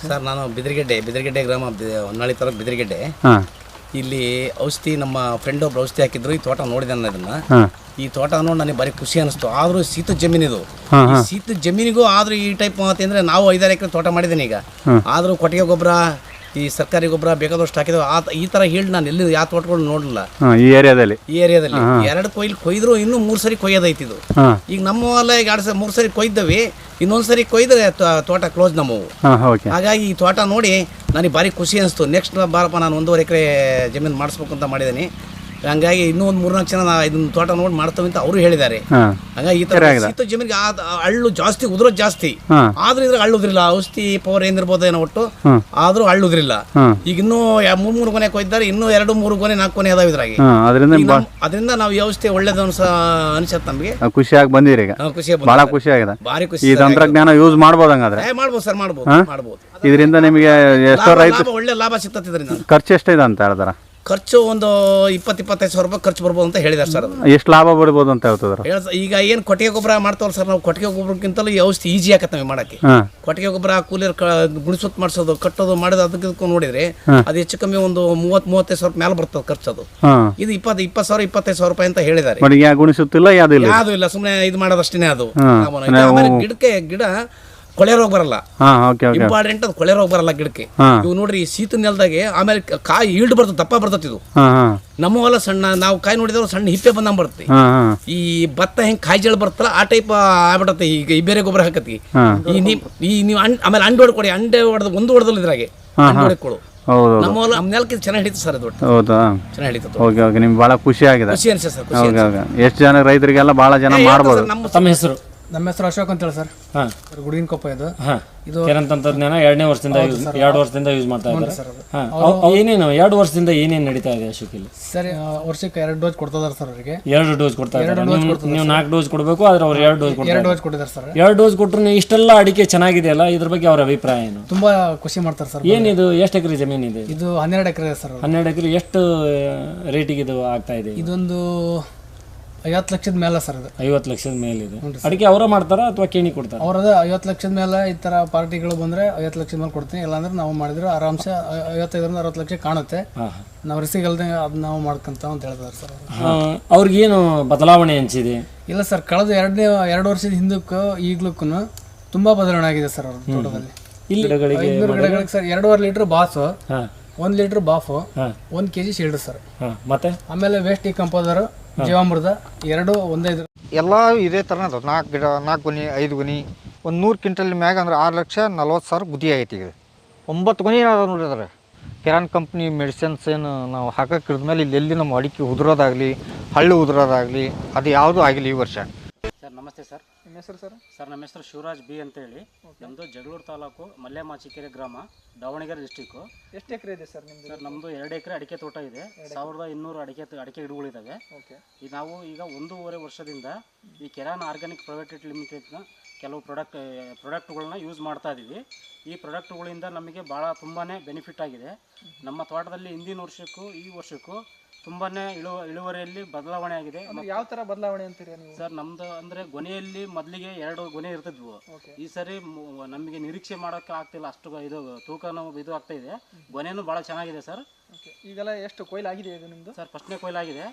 Sir ನಾನು ಬಿದಿರಗೆಡ್ಡೆ ಗ್ರಾಮ ಹೊನ್ನಾಳಿ ತಾಲೂಕು ಬಿದಿರಗೆಡ್ಡೆ. ಇಲ್ಲಿ ಔಷಧಿ ನಮ್ಮ ಫ್ರೆಂಡ್ ಒಬ್ರು ಔಷಧಿ ಹಾಕಿದ್ರು. ಈ ತೋಟ ನೋಡಿದೆ ನಾನು ಇದನ್ನ. ಈ ತೋಟ ನೋಡಿ ನನಗೆ ಭಾರಿ ಖುಷಿ ಅನಿಸ್ತು. ಆದರೂ ಶೀತ ಜಮೀನಿದು, ಈ ಶೀತ ಜಮೀನಿಗೂ ಆದರೂ ಈ ಟೈಪ್ ಮಾತು ಅಂದರೆ ನಾವು 5-6 ಎಕರೆ ತೋಟ ಮಾಡಿದ್ದೀನಿ ಈಗ. ಆದರೂ ಕೊಟ್ಟಿಗೆ ಗೊಬ್ಬರ, ಈ ಸರ್ಕಾರಿ ಗೊಬ್ಬರ ಬೇಕಾದಷ್ಟು ಹಾಕಿದ್ರು. ಈ ಥರ ಹೇಳಿ ನಾನು ಎಲ್ಲಿ ಯಾವ ತೋಟಗಳು ನೋಡಲಿಲ್ಲ ಈ ಏರಿಯಾದಲ್ಲಿ. 2 ಕೊಯ್ದ್ರು ಇನ್ನೂ 3 ಸರಿ ಕೊಯ್ಯೋದೈತಿದು. ಈಗ ನಮ್ಮ ಹೊಲ ಈಗ 3 ಸರಿ ಕೊಯ್ದವಿ, ಇನ್ನೊಂದು ಸರಿ ಕೊಯ್ದ್ರೆ ತೋಟ ಕ್ಲೋಸ್ ನಮ್ಮವು. ಹಾಗಾಗಿ ಈ ತೋಟ ನೋಡಿ ನನಗೆ ಭಾರಿ ಖುಷಿ ಅನಿಸ್ತು. ನೆಕ್ಸ್ಟ್ ಬಾರಪ್ಪ ನಾನು 1.5 ಎಕರೆ ಜಮೀನು ಮಾಡಿಸ್ಬೇಕು ಅಂತ ಮಾಡಿದ್ದೀನಿ. ಹಂಗಾಗಿ ಇನ್ನೂ ಒಂದು 3-4 ಜನ ಇದನ್ನ ತೋಟ ನೋಡಿ ಮಾಡ್ತೇವೆ ಅಂತ ಅವರು ಹೇಳಿದ್ದಾರೆ. ಹಂಗಾಗಿ ಈ ತರ ಶೀತ ಜಮೀನಿಗೆ ಹಳ್ಳು ಜಾಸ್ತಿ ಉದುರೋದು ಜಾಸ್ತಿ, ಆದ್ರೂ ಇದ್ರಾಗ ಹಳ್ಳುದ್ರಿಲ್ಲ. ಔಷಧಿ ಪವರ್ ಏನಿರ್ಬೋದು ಏನೋ ಒಟ್ಟು, ಆದ್ರೂ ಹಳ್ಳುದ್ರಿಲ್ಲ. ಈಗ ಇನ್ನೂ 3 ಗೊನೆ ಕೊಯ್ದಾರೆ, ಇನ್ನೂ 2-3 ಗೊನೆ 4 ಗೊನೆ ಅದಾವ ಇದ್ರಾಗಿ. ಅದರಿಂದ ನಾವು ಈ ಔಷಧಿ ಒಳ್ಳೇದು ಅನ್ಸತ್ತೆ ನಮಗೆ. ಖುಷಿಯಾಗಿ ಬಂದಿರಿ ಈಗ? ಬಹಳ ಖುಷಿ ಆಗಿದೆ. ಭಾರಿ ಖುಷಿ. ಈ ತಂತ್ರಜ್ಞಾನ ಯೂಸ್ ಮಾಡ್ಬೋದು ಹಂಗಾದ್ರೆ? ಮಾಡ್ಬೋದು ಸರ್, ಮಾಡ್ಬೋದು. ಇದರಿಂದ ನಿಮಗೆ ಎಷ್ಟೋ ರೈತ ಒಳ್ಳೆ ಲಾಭ ಸಿಗ್ತದೆ ಇದರಿಂದ. ಖರ್ಚು ಎಷ್ಟಿದೆ ಅಂತ ಹೇಳ್ತಾರ? ಖರ್ಚು ಒಂದು 20-25 ಸಾವಿರ ರೂಪಾಯಿ ಖರ್ಚು ಬರ್ಬೋದು ಅಂತ ಹೇಳಿದಾರೆ ಸರ್. ಅದು ಎಷ್ಟು ಲಾಭ ಬರ್ಬೋದು ಅಂತ ಹೇಳ್ತಿದ್ರು? ಈಗ ಏನು ಕೊಟ್ಟಿಗೆ ಗೊಬ್ಬರ ಮಾಡ್ತಾವಲ್ಲ ಸರ್, ನಾವು ಕೊಟ್ಟಿಗೆ ಗೊಬ್ಬರಕ್ಕಿಂತಲೂ ಈ ಔಷಧಿ ಈಜಿ ಆಕತ್ತೆ ನಮಗೆ ಮಾಡಕ್ಕೆ. ಕೊಟ್ಟಿಗೆ ಗೊಬ್ಬರ ಕೂಲಿಯರ್ ಗುಣಿಸುತ್ತ ಮಾಡಿಸೋದು, ಕಟ್ಟೋದು, ಮಾಡೋದು, ಅದಕ್ಕೆ ನೋಡಿದ್ರೆ ಅದು ಹೆಚ್ಚು ಕಮ್ಮಿ ಒಂದು 30-35 ಸಾವಿರ ಮೇಲೆ ಬರ್ತದೆ ಖರ್ಚು. ಅದು ಇದು 20 ಸಾವಿರ 25 ಸಾವಿರ ರೂಪಾಯಿ ಅಂತ ಹೇಳಿದ್ದಾರೆ. ಗುಣಿಸುತ್ತಿಲ್ಲ, ಯಾವ್ದು ಇಲ್ಲ, ಸುಮ್ಮನೆ ಇದು ಮಾಡೋದಷ್ಟೇ. ಅದು ಗಿಡ ಕೊಳೆ ರೋಗ ಬರಲ್ಲ. ಇಂಪಾರ್ಟೆಂಟ್ ಅದು ಕೊಳೆ ರೋಗ ಬರಲ್ಲ ಗಿಡಕ್ಕೆ. ಇವು ನೋಡ್ರಿ ಶೀತ ನೆಲದಾಗೆ ಆಮೇಲೆ ಕಾಯಿ ಈಲ್ಡ್ ಬರ್ತದೆ, ದಪ್ಪ ಬರ್ತದೆ. ಇದು ನಮ್ಮ ಹೊಲ ಸಣ್ಣ, ನಾವು ಕಾಯಿ ನೋಡಿದ್ರೆ ಸಣ್ಣ ಹಿಪ್ಪೆ ಬಂದಂಗೆ ಬರುತ್ತೆ. ಈ ಭತ್ತ ಹೆಂಗ್ ಕಾಯಿ ಜಳ ಬರ್ತಲ್ಲ ಆ ಟೈಪ್ ಆಗ್ಬಿಡತ್ತೆ. ಈಗ ಈ ಬೇರೆ ಗೊಬ್ಬರ ಹಾಕತ್ತಿ ನೀವು ಆಮೇಲೆ ಅಂಡೆ ಹೊಡ್ಕೊಡಿ, ಅಂಡೆ ಹೊಡೆದು ಒಂದು ಹೊಡೆದಲ್ಲ ಇದ್ರಾಗೆ ಅಂಡೆ ಹೊಡ್ಕೊಡು. ನಮ್ಮ ಹೊಲ ನಮ್ಮ ನೆಲಕ್ಕೆ ಚೆನ್ನಾಗಿ ಹಿಡಿತು ಸರ್. ಅದು ಚೆನ್ನಾಗಿ ಹಿಡಿತು. ನಿಮ್ಗೆ ಬಹಳ ಖುಷಿ ಆಗಿದೆ? ಖುಷಿ ಅನ್ಸುತ್ತೆ ಸರ್. ಎಷ್ಟು ಜನ ರೈತರಿಗೆಲ್ಲ ಬಹಳ ಜನ ಮಾಡ್ಬೋದು. ನಮ್ಮ ಹೆಸರು? ನಮ್ಮ ಹೆಸರು ಅಶೋಕ್ ಅಂತ ಹೇಳಿ ಸರ್. ಗುಡಿಗಿನ ಕೊಪ್ಪ. ಇದು ಕೆರನ್ ತಂತ್ರಜ್ಞಾನ 2ನೇ ವರ್ಷದಿಂದ 2 ವರ್ಷದಿಂದ ಯೂಸ್ ಮಾಡ್ತಾ ಇದ್ದಾರೆ. ಏನೇನು 2 ವರ್ಷದಿಂದ ಏನೇನು ನಡೀತಾ ಇದೆ ಅಶೋಕ್ ಇಲ್ಲಿ? ಸರ್ ವರ್ಷಕ್ಕೆ 2 ಡೋಸ್ ಕೊಡ್ತಿದ್ದಾರೆ ಸರ್. ಅವರಿಗೆ 2 ಡೋಸ್ ಕೊಡ್ತಾ ಇದ್ದಾರೆ. ನೀವು 4 ಡೋಸ್ ಕೊಡಬೇಕು, ಆದ್ರೆ ಅವ್ರು 2 ಡೋಸ್ ಕೊಟ್ಟಿದ್ದಾರೆ ಸರ್. 2 ಡೋಸ್ ಕೊಟ್ಟರು ಇಷ್ಟೆಲ್ಲ ಅಡಿಕೆ ಚೆನ್ನಾಗಿದೆಯಲ್ಲ, ಇದ್ರ ಬಗ್ಗೆ ಅವ್ರ ಅಭಿಪ್ರಾಯ ಏನು? ತುಂಬಾ ಖುಷಿ ಮಾಡ್ತಾರೆ ಸರ್. ಏನಿದು ಎಷ್ಟು ಎಕರೆ ಜಮೀನು ಇದೆ? ಇದು 12 ಎಕರೆ ಇದೆ ಸರ್. 12 ಎಕರೆ. ಎಷ್ಟು ರೇಟಿಗೆ ಇದು ಆಗ್ತಾ ಇದೆ? ಇದೊಂದು 50 ಲಕ್ಷದ ಮೇಲೆ ಸರ್. ಅದು 50 ಲಕ್ಷದ ಮೇಲೆ ಇದೆ. ಅಡಿಕೆ ಅವರ ಮಾಡ್ತಾರಾ ಅಥವಾ ಕೇಣಿ ಕೊಡ್ತಾರ? ಅವ್ರದ 50 ಲಕ್ಷದ ಮೇಲೆ ಈ ತರ ಪಾರ್ಟಿಗಳು ಬಂದ್ರೆ 50 ಲಕ್ಷದ ಮೇಲೆ ಕೊಡ್ತೀನಿ. ಇಲ್ಲಾಂದ್ರೆ ನಾವು ಮಾಡಿದ್ರೆ ಆರಾಮ್ಸೆ 55-60 ಲಕ್ಷ ಕಾಣುತ್ತೆ. ನಾವು ರಿಸ್ಕ್ ಅಲ್ದೆ ಅದ್ ನಾವು ಮಾಡ್ಕೊಂತ ಅಂತ ಹೇಳ್ತಾರೆ ಸರ್. ಅವ್ರಿಗೇನು ಬದಲಾವಣೆ ಅನ್ಸಿದೆ? ಇಲ್ಲ ಸರ್, ಕಳೆದ 2 ವರ್ಷದ ಹಿಂದಕ್ಕೂ ಈಗ್ಲಕ್ಕೂ ತುಂಬಾ ಬದಲಾವಣೆ ಆಗಿದೆ ಸರ್ ಅವ್ರ ತೋಟದಲ್ಲಿ. ಇಲ್ಲಿ 500 ಗಿಡಗಳಿಗೆ ಸರ್ 2.5 ಲೀಟರ್ ಬಾಸು, 1 ಲೀಟರ್ ಬಾಫು, 1 kg ಶೀಲ್ಡ್ ಸರ್. ಮತ್ತೆ ಆಮೇಲೆ ವೇಸ್ಟ್ ಡಿಕಂಪೋಸರ್, ಜೀವಾಮೃತ 2 ಒಂದೇ. ಎಲ್ಲ ಇದೇ ಥರ 4 ಗಿಡ, 4 ಗೊನಿ, 5 ಗೊನಿ, ಒಂದು 100 ಕ್ವಿಂಟಲ್ ಮ್ಯಾಗ ಅಂದ್ರೆ 6,40,000 ಗುದಿ ಆಗೈತಿ. ಈಗ 9 ಗೊನಿ ಅದ ನೋಡಿದ್ರೆ ಕೆರಾನ್ ಕಂಪ್ನಿ ಮೆಡಿಸಿನ್ಸ್ ಏನು ನಾವು ಹಾಕಕ್ಕೆ ಹಿಡಿದ್ಮೇಲೆ ಇಲ್ಲಿ ಎಲ್ಲಿ ನಮ್ಮ ಅಡಿಕೆ ಉದುರೋದಾಗಲಿ, ಹಳ್ಳು ಉದುರೋದಾಗಲಿ ಅದು ಯಾವುದೂ ಆಗಿಲ್ಲ ಈ ವರ್ಷ. ಸರ್ ನಮಸ್ತೆ ಸರ್. ನಿಮ್ಮ ಹೆಸರು ಸರ್? ಸರ್ ನಮ್ಮ ಹೆಸರು ಶಿವರಾಜ್ ಬಿ ಅಂತೇಳಿ. ನಮ್ಮದು ಜಗಳೂರು ತಾಲೂಕು, ಮಲ್ಯಮಾಚಿಕೆರೆ ಗ್ರಾಮ, ದಾವಣಗೆರೆ ಡಿಸ್ಟಿಕ್ಕು. ಎಷ್ಟು ಎಕರೆ ಇದೆ ಸರ್ ನಿಮ್ಮದು? ಸರ್ ನಮ್ಮದು 2 ಎಕರೆ ಅಡಿಕೆ ತೋಟ ಇದೆ. 1200 ಅಡಿಕೆ ಗಿಡಗಳಿದ್ದಾವೆ. ಈಗ ನಾವು 1.5 ವರ್ಷದಿಂದ ಈ ಕೆರಾನ್ ಆರ್ಗ್ಯಾನಿಕ್ ಪ್ರೈವೇಟ್ ಲಿಮಿಟೆಡ್ನ ಕೆಲವು ಪ್ರಾಡಕ್ಟ್ಗಳನ್ನ ಯೂಸ್ ಮಾಡ್ತಾ ಇದ್ದೀವಿ. ಈ ಪ್ರಾಡಕ್ಟ್ಗಳಿಂದ ನಮಗೆ ಭಾಳ ತುಂಬಾ ಬೆನಿಫಿಟ್ ಆಗಿದೆ. ನಮ್ಮ ತೋಟದಲ್ಲಿ ಹಿಂದಿನ ವರ್ಷಕ್ಕೂ ಈ ವರ್ಷಕ್ಕೂ ತುಂಬಾ ಇಳುವರಿಯಲ್ಲಿ ಬದಲಾವಣೆ ಆಗಿದೆ. ಯಾವ ಥರ ಬದಲಾವಣೆ ಅಂತೀರಿ ನೀವು? ಸರ್ ನಮ್ಮದು ಅಂದರೆ ಗೊನೆಯಲ್ಲಿ ಮೊದಲಿಗೆ 2 ಗೊನೆ ಇರ್ತಿದ್ವು. ಈ ಸರಿ ನಮಗೆ ನಿರೀಕ್ಷೆ ಮಾಡೋಕ್ಕೆ ಆಗ್ತಿಲ್ಲ, ಅಷ್ಟು ಇದು ತೂಕನೂ ಇದು ಆಗ್ತಾ ಇದೆ. ಗೊನೆನೂ ಭಾಳ ಚೆನ್ನಾಗಿದೆ ಸರ್. ಈಗೆಲ್ಲ ಎಷ್ಟು ಕೊಯ್ಲು ಆಗಿದೆ ಇದು ನಿಮ್ಮದು? ಸರ್ ಫಸ್ಟ್ನೇ ಕೊಯ್ಲಾಗಿದೆ.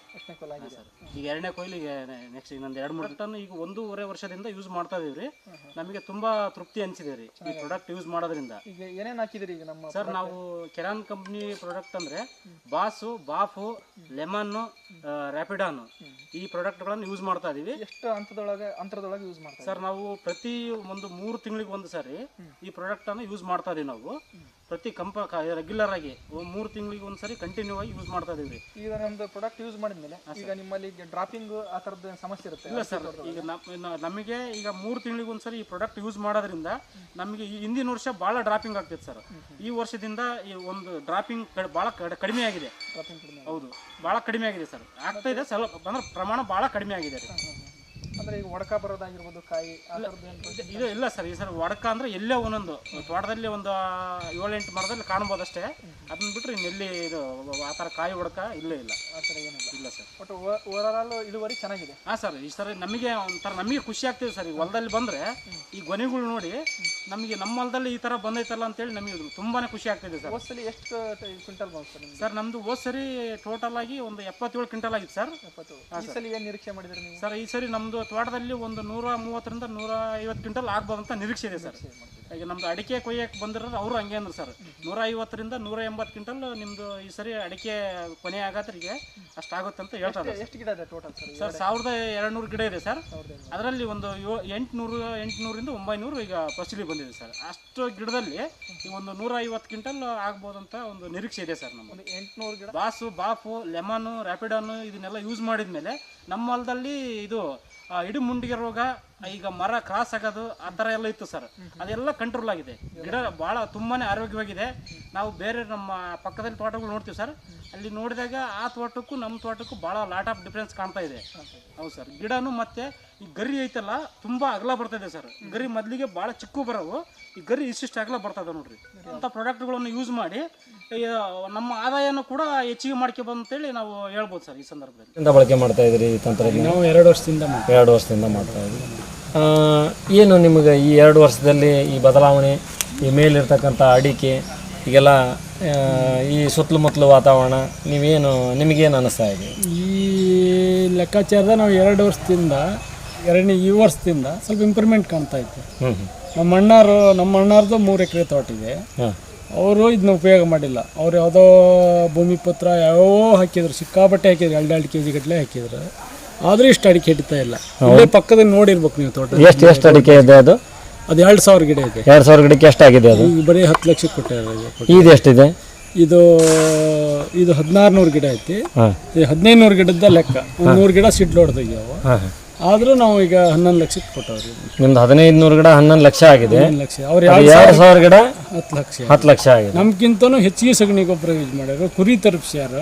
ಸರ್ ಈಗ 2ನೇ ಕೊಯ್ಲು, ಈಗ ನೆಕ್ಸ್ಟ್ ಇನ್ನೊಂದು 2-3 ಟನ್ ಈಗ 1.5 ವರ್ಷದಿಂದ ಯೂಸ್ ಮಾಡ್ತಾ ಇದೀವಿ ರೀ. ನಮಗೆ ತುಂಬಾ ತೃಪ್ತಿ ಅನಿಸಿದೆ ರೀ ಈ ಪ್ರಾಡಕ್ಟ್ ಯೂಸ್ ಮಾಡೋದ್ರಿಂದ. ಈಗ ಏನೇನು ಹಾಕಿದ್ರಿ ಈಗ ನಮ್ಮ ಸರ್? ನಾವು ಕೆರಾನ್ ಕಂಪ್ನಿ ಪ್ರಾಡಕ್ಟ್ ಅಂದರೆ ಬಾಸು, ಬಾಫು, ಲೆಮನ್ನು, ರ್ಯಾಪಿಡಾನು ಈ ಪ್ರಾಡಕ್ಟ್ಗಳನ್ನು ಯೂಸ್ ಮಾಡ್ತಾ ಇದೀವಿ. ಎಷ್ಟು ಅಂತರದೊಳಗೆ ಯೂಸ್ ಮಾಡ್ತೀವಿ ಸರ್? ನಾವು ಪ್ರತಿ 3 ತಿಂಗಳಿಗೆ ಒಂದು ಸಾರಿ ಈ ಪ್ರಾಡಕ್ಟನ್ನು ಯೂಸ್ ಮಾಡ್ತಾ ಇದೀವಿ. ನಾವು ಪ್ರತಿ ರೆಗ್ಯುಲರ್ ಆಗಿ 3 ತಿಂಗಳಿಗೆ ಒಂದ್ಸರಿ ಕಂಟಿನ್ಯೂ ಆಗಿ ಯೂಸ್ ಮಾಡ್ತಾ ಇದೀವಿ. ಈಗ ನಮ್ದು ಪ್ರಾಡಕ್ಟ್ ಯೂಸ್ ಮಾಡಿದ್ಮೇಲೆ ಈಗ ನಿಮ್ಮಲ್ಲಿ ಡ್ರಾಪಿಂಗ್ ಆ ಥರದ ಸಮಸ್ಯೆ ಇರುತ್ತೆ? ಇಲ್ಲ ಸರ್, ಈಗ ನಮಗೆ ಈಗ 3 ತಿಂಗಳಿಗೆ ಒಂದ್ಸರಿ ಈ ಪ್ರಾಡಕ್ಟ್ ಯೂಸ್ ಮಾಡೋದ್ರಿಂದ ನಮಗೆ ಹಿಂದಿನ ವರ್ಷ ಭಾಳ ಡ್ರಾಪಿಂಗ್ ಆಗ್ತಿತ್ತು ಸರ್. ಈ ವರ್ಷದಿಂದ ಈ ಒಂದು ಡ್ರಾಪಿಂಗ್ ಭಾಳ ಕಡಿಮೆ ಆಗಿದೆ. ಹೌದು, ಭಾಳ ಕಡಿಮೆ ಆಗಿದೆ ಸರ್. ಆಗ್ತಾ ಇದೆ ಸ್ವಲ್ಪ, ಅಂದ್ರೆ ಪ್ರಮಾಣ ಭಾಳ ಕಡಿಮೆ ಆಗಿದೆ ರೀ. ಅಂದ್ರೆ ಈಗ ಒಡಕ ಬರೋದಾಗಿರ್ಬೋದು ಕಾಯಿ ಆ ಥರದ್ದು ಏನು ಇದು ಇಲ್ಲ ಸರ್ ಈ ಸರ್ ಒಡಕ ಅಂದ್ರೆ ಎಲ್ಲೇ ಒಂದೊಂದು ತೋಟದಲ್ಲಿ ಒಂದು 7-8 ಮರದಲ್ಲಿ ಕಾಣ್ಬೋದು ಅಷ್ಟೇ. ಅದನ್ನ ಬಿಟ್ಟರೆ ಇನ್ನೆಲ್ಲಿ ಇದು ಆ ಥರ ಕಾಯಿ ಒಡಕ ಇಲ್ಲೇ ಇಲ್ಲ, ಆ ಥರ ಏನಿಲ್ಲ. ಇಲ್ಲ ಸರ್. ಒಟ್ಟು ಓವರಾಲ್ ಇಳುವರಿ ಚೆನ್ನಾಗಿದೆ. ಹಾಂ ಸರ್, ಈ ಸರ್ ನಮಗೆ ಒಂಥರ ನಮಗೆ ಖುಷಿ ಆಗ್ತಿದೆ ಸರ್. ಈ ಹೊಲದಲ್ಲಿ ಬಂದರೆ ಈ ಗೊನೆಗಳು ನೋಡಿ ನಮಗೆ ನಮ್ಮ ಹೊಲದಲ್ಲಿ ಈ ಥರ ಬಂದೈತಲ್ಲ ಅಂತೇಳಿ ನಮಗೆ ತುಂಬಾ ಖುಷಿ ಆಗ್ತಿದೆ ಸರ್. ಹೋದ್ಸಲಿ ಎಷ್ಟು ಕ್ವಿಂಟಲ್ ಬಂತು ಸರ್ ನಿಮ್ಗೆ? ಸರ್ ನಮ್ಮದು ಹೋದ ಸರಿ ಟೋಟಲ್ ಆಗಿ ಒಂದು 77 ಕ್ವಿಂಟಲ್ ಆಗಿತ್ತು ಸರ್. 70. ಈ ಸಲ ಏನು ನಿರೀಕ್ಷೆ ಮಾಡಿದ್ರಿ ನೀವು? ಸರ್ ಈ ಸರಿ ನಮ್ಮದು ತೋಟದಲ್ಲಿ ಒಂದು 130ರಿಂದ 150 ಕ್ವಿಂಟಲ್ ಆಗ್ಬೋದಂತ ನಿರೀಕ್ಷೆ ಇದೆ ಸರ್. ಈಗ ನಮ್ದು ಅಡಿಕೆ ಕೊಯ್ಯಕ್ಕೆ ಬಂದಿರೋದು ಅವರು ಹಂಗೆ ಅಂದ್ರು ಸರ್, 150ರಿಂದ 180 ಕ್ವಿಂಟಲ್ ನಿಮ್ಮದು ಈ ಸರಿ ಅಡಿಕೆ ಕೊನೆ ಆಗತ್ರಿಗೆ ಅಷ್ಟಾಗುತ್ತೆ ಅಂತ ಹೇಳ್ತಾರೆ. ಎಷ್ಟು ಗಿಡ ಇದೆ ಟೋಟಲ್ ಸರ್? 1200 ಗಿಡ ಇದೆ ಸರ್. ಅದರಲ್ಲಿ ಒಂದು 800ರಿಂದ 900 ಈಗ ಫಸಲಿ ಬಂದಿದೆ ಸರ್. ಅಷ್ಟು ಗಿಡದಲ್ಲಿ ಈ ಒಂದು 150 ಕ್ವಿಂಟಲ್ ಆಗ್ಬೋದಂತ ಒಂದು ನಿರೀಕ್ಷೆ ಇದೆ ಸರ್. ನಮ್ಮ 800 ಗಿಡ ಬಾಫು ಲೆಮನ್ನು ರ್ಯಾಪಿಡನ್ನು ಇದನ್ನೆಲ್ಲ ಯೂಸ್ ಮಾಡಿದ ಮೇಲೆ ನಮ್ಮ ಹೊಲದಲ್ಲಿ ಇದು ಇಡು ಮುಂಡಿಗೆ ರೋಗ, ಈಗ ಮರ ಕ್ರಾಸ್ ಆಗೋದು ಆ ಥರ ಎಲ್ಲ ಇತ್ತು ಸರ್. ಅದೆಲ್ಲ ಕಂಟ್ರೋಲ್ ಆಗಿದೆ. ಗಿಡ ಭಾಳ ತುಂಬಾ ಆರೋಗ್ಯವಾಗಿದೆ. ನಾವು ಬೇರೆ ನಮ್ಮ ಪಕ್ಕದಲ್ಲಿ ತೋಟಗಳು ನೋಡ್ತೀವಿ ಸರ್, ಅಲ್ಲಿ ನೋಡಿದಾಗ ಆ ತೋಟಕ್ಕೂ ನಮ್ಮ ತೋಟಕ್ಕೂ ಭಾಳ ಲಾಟ್ ಆಫ್ ಡಿಫ್ರೆನ್ಸ್ ಕಾಣ್ತಾ ಇದೆ. ಹೌದು ಸರ್. ಗಿಡನೂ ಮತ್ತೆ ಈ ಗರಿ ಐತಲ್ಲ ತುಂಬ ಅಗಲ ಬರ್ತದೆ ಸರ್. ಗರಿ ಮೊದಲಿಗೆ ಭಾಳ ಚಿಕ್ಕ ಬರೋವು, ಈ ಗರಿ ಇಷ್ಟಿಷ್ಟು ಅಗಲ ಬರ್ತದೆ ನೋಡ್ರಿ. ಅಂಥ ಪ್ರಾಡಕ್ಟ್ಗಳನ್ನು ಯೂಸ್ ಮಾಡಿ ನಮ್ಮ ಆದಾಯನೂ ಕೂಡ ಹೆಚ್ಚಿಗೆ ಮಾಡ್ಕೊಬೋದು ಅಂತೇಳಿ ನಾವು ಹೇಳ್ಬೋದು ಸರ್ ಈ ಸಂದರ್ಭದಲ್ಲಿ. ಬಳಕೆ ಮಾಡ್ತಾ ಇದ್ರಿ ಈ ತಂತ್ರಜ್ಞಾನ? ನಾವು 2 ವರ್ಷದಿಂದ 2 ವರ್ಷದಿಂದ ಮಾಡ್ತಾ ಇದ್ರಿ. ಏನು ನಿಮಗೆ ಈ 2 ವರ್ಷದಲ್ಲಿ ಈ ಬದಲಾವಣೆ, ಈ ಮೇಲಿರ್ತಕ್ಕಂಥ ಅಡಿಕೆ ಈಗೆಲ್ಲ ಈ ಸುತ್ತಮುತ್ತಲು ವಾತಾವರಣ ನಿಮಗೇನು ಅನ್ನಿಸ್ತಾ ಇದೆ? ಈ ಲೆಕ್ಕಾಚಾರದ ನಾವು 2 ವರ್ಷದಿಂದ ಈ ವರ್ಷದಿಂದ ಸ್ವಲ್ಪ ಇಂಪ್ರೂವ್ಮೆಂಟ್ ಕಾಣ್ತಾ ಇತ್ತು. ನಮ್ಮ ಅಣ್ಣಾರ್ದು 3 ಎಕರೆ ತೋಟ ಇದೆ. ಅವರು ಇದನ್ನ ಉಪಯೋಗ ಮಾಡಿಲ್ಲ. ಅವ್ರು ಯಾವುದೋ ಭೂಮಿ ಪತ್ರ ಯಾವೋ ಹಾಕಿದ್ರು, ಸಿಕ್ಕಾಪಟ್ಟೆ ಹಾಕಿದ್ರು, 2 kg ಗಟ್ಟಲೆ ಹಾಕಿದ್ರು. ಆದರೂ ಇಷ್ಟು ಅಡಿಕೆ ಹಿಡಿತಾ ಇಲ್ಲ. ಇಲ್ಲೇ ಪಕ್ಕದಲ್ಲಿ ನೋಡಿರ್ಬೇಕು ನೀವು ತೋಟ. ಎಷ್ಟು ಅಡಿಕೆ ಇದೆ ಅದು? 2000 ಗಿಡ ಇದೆ. 2000 ಗಿಡಕ್ಕೆ ಎಷ್ಟಾಗಿದೆ ಅದು? ಈಗ ಬರೀ 10 ಲಕ್ಷಕ್ಕೆ ಕೊಟ್ಟಿದ್ದಾರೆ. ಇದು ಎಷ್ಟಿದೆ? ಇದು 1600 ಗಿಡ ಐತಿ. 1500 ಗಿಡದ ಲೆಕ್ಕ. 100 ಗಿಡ ಸಿಡ್ಲು ಹೊಡೆದೋಗ್ಯಾವ. ಆದರೂ ನಾವು ಈಗ 11 ಲಕ್ಷಕ್ಕೆ ಕೊಟ್ಟವ್ರಿ. ನಿಮ್ದು 1500 ಗಿಡ 11 ಲಕ್ಷ ಆಗಿದೆ. 11 ಲಕ್ಷ. ಅವ್ರು 2000 ಗಿಡ 10 ಲಕ್ಷ ಆಗಿದೆ. ನಮ್ಗಿಂತನೂ ಹೆಚ್ಚಿಗೆ ಸಗಣಿ ಗೊಬ್ಬರ ಯೂಸ್ ಮಾಡ್ಯಾರ, ಕುರಿ ತರಪ್ಸ್ಯಾರ.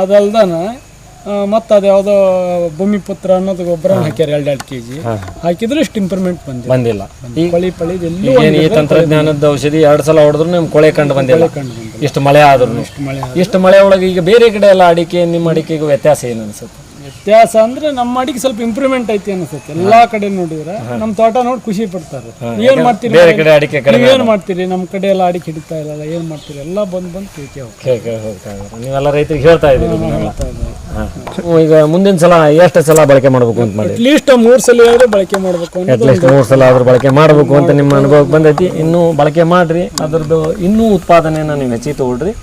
ಅದಲ್ದಾನ ಮತ್ತು ಅದು ಯಾವುದೋ ಭೂಮಿ ಪತ್ರ ಅನ್ನೋದು ಗೊಬ್ಬರ ಹಾಕ್ಯಾರ 2 kg ಹಾಕಿದ್ರೆ ಇಷ್ಟು ಇಂಪ್ರೂವ್ಮೆಂಟ್ ಬಂದಿಲ್ಲ. ಈ ತಂತ್ರಜ್ಞಾನದ ಔಷಧಿ 2 ಸಲ ಹೊಡೆದ್ರು ನಿಮ್ಗೆ ಕೊಳೆ ಕಂಡು ಬಂದಿಲ್ಲ. ಇಷ್ಟು ಮಳೆ ಆದ್ರೂ ಇಷ್ಟು ಮಳೆ ಒಳಗೆ ಈಗ ಬೇರೆ ಕಡೆ ಎಲ್ಲ ಅಡಿಕೆ, ನಿಮ್ಮ ಅಡಿಕೆಗೂ ವ್ಯತ್ಯಾಸ ಏನು ಅನ್ಸುತ್ತೆ? ವ್ಯತ್ಯಾಸ ಅಂದ್ರೆ ನಮ್ಮ ಅಡಿಕೆ ಸ್ವಲ್ಪ ಇಂಪ್ರೂವ್ಮೆಂಟ್ ಐತಿ ಅನ್ಸುತ್ತೆ. ಎಲ್ಲಾ ಕಡೆ ನೋಡಿದ್ರೆ ನಮ್ಮ ತೋಟ ನೋಡಿ ಖುಷಿ ಪಡ್ತಾರೆ. ಏನ್ ಮಾಡ್ತೀರಿ, ಬೇರೆ ಕಡೆ ಅಡಿಕೆ ಏನ್ ಮಾಡ್ತೀರಿ, ನಮ್ಮ ಕಡೆ ಎಲ್ಲ ಅಡಿಕೆ ಹಿಡಿತಾ ಇಲ್ಲ, ಏನ್ ಮಾಡ್ತೀರಿ, ಎಲ್ಲ ಬಂದು ಹೋಗ್ತಾರೆ. ನೀವೆಲ್ಲ ರೈತರಿಗೆ ಹೇಳ್ತಾ ಇದ್ದೀರಿ. ಈಗ ಮುಂದಿನ ಸಲ ಎಷ್ಟು ಸಲ ಬಳಕೆ ಮಾಡಬೇಕು ಅಂತ ಮಾಡಿ? ಅಟ್ಲೀಸ್ಟ್ 3 ಸಲ ಆದ್ರೂ ಬಳಕೆ ಮಾಡಬೇಕು. ಅಟ್ಲೀಸ್ಟ್ 3 ಸಲ ಆದ್ರೂ ಬಳಕೆ ಮಾಡಬೇಕು ಅಂತ ನಿಮ್ಮ ಅನುಭವಕ್ಕೆ ಬಂದೈತಿ. ಇನ್ನೂ ಬಳಕೆ ಮಾಡ್ರಿ, ಅದ್ರದ್ದು ಇನ್ನೂ ಉತ್ಪಾದನೆಯನ್ನ ನೀವು ಹೆಚ್ಚಿಗೆ ತಗೊಳ್ರಿ.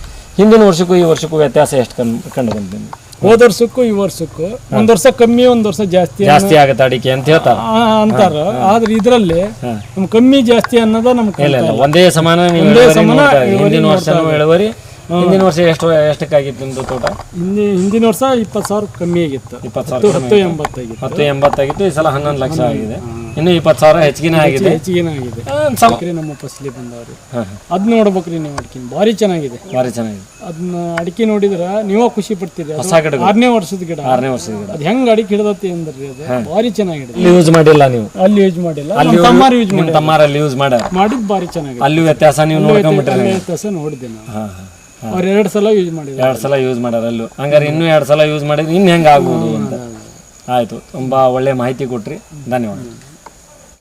ಹಿಂದಿನ ವರ್ಷಕ್ಕೂ ಈ ವರ್ಷಕ್ಕೂ ವ್ಯತ್ಯಾಸ ಎಷ್ಟು ಕಂಡು ಬಂದಿದೆ? ಹೋದ ವರ್ಷಕ್ಕೂ ಈ ವರ್ಷಕ್ಕೂ 1 ವರ್ಷ ಕಮ್ಮಿ, 1 ವರ್ಷ ಜಾಸ್ತಿ ಆಗುತ್ತೆ ಅಡಿಕೆ ಅಂತ ಹೇಳ್ತಾರ ಅಂತಾರ. ಆದ್ರೆ ಇದ್ರಲ್ಲಿ ನಮ್ ಕಮ್ಮಿ ಜಾಸ್ತಿ ಅನ್ನೋದ ನಮ್ಗೆ ಒಂದೇ ಸಮಾನ. ಹಿಂದಿನ ವರ್ಷ ಇಳುವರಿ, ಹಿಂದಿನ ವರ್ಷ ಎಷ್ಟಕ್ಕಾಗಿತ್ತು ನಿಮ್ದು ತೋಟ? ಹಿಂದಿನ ವರ್ಷ 20,000 ಕಮ್ಮಿ ಆಗಿತ್ತು. 10,80 ಆಗಿತ್ತು. ಈ ಸಲ 11 ಲಕ್ಷ ಆಗಿದೆ. ಇನ್ನು 20,000 ಹೆಚ್ಚಿಗೆ ಆಗಿದೆ. ನಮ್ಮ ಫಸಲಿ ಬಂದವ್ರಿ ಅದ್ ನೋಡ್ಬೇಕ್ರಿ ನೀವು. ಅಡಿಕೆ ಭಾರಿ ಚೆನ್ನಾಗಿದೆ. ಅದನ್ನ ಅಡಿಕೆ ನೋಡಿದ್ರ ನೀವೇ ಖುಷಿ ಪಡ್ತೀರಿ. 6ನೇ ವರ್ಷದ ಗಿಡ. ಅದ್ ಹೆಂಗ್ ಅಡಿಕೆ ಹಿಡ್ದತಿ ಅಂದ್ರಿ, ಅದು ಭಾರಿ ಚೆನ್ನಾಗಿದೆ. ಯೂಸ್ ಮಾಡಿಲ್ಲ ನೀವು? ಅಲ್ಲಿ ಯೂಸ್ ಮಾಡಿಲ್ಲ, ತಮ್ಮಾರಲ್ಲಿ ಯೂಸ್ ಮಾಡಿದ್ ಭಾರಿ ಚೆನ್ನಾಗಿದೆ. ಅಲ್ಲಿ ವ್ಯತ್ಯಾಸ ನೀವು ನೋಡ್ಕೊಂಡ್ಬಿಟ್ರಿ? ವ್ಯತ್ಯಾಸ ನೋಡಿದೆ ನಾವು. ಅವ್ರು 2 ಸಲ ಯೂಸ್ ಮಾಡಿದ್ರು. 2 ಸಲ ಯೂಸ್ ಮಾಡ್ಯಾರ ಅಲ್ಲೂ. ಹಂಗಾರೆ ಇನ್ನೂ 2 ಸಲ ಯೂಸ್ ಮಾಡಿದ್ರೆ ಇನ್ನು ಹೆಂಗೆ ಆಗ್ಬೋದು ಅಂತ. ಆಯಿತು, ತುಂಬ ಒಳ್ಳೆ ಮಾಹಿತಿ ಕೊಟ್ರಿ. ಧನ್ಯವಾದ.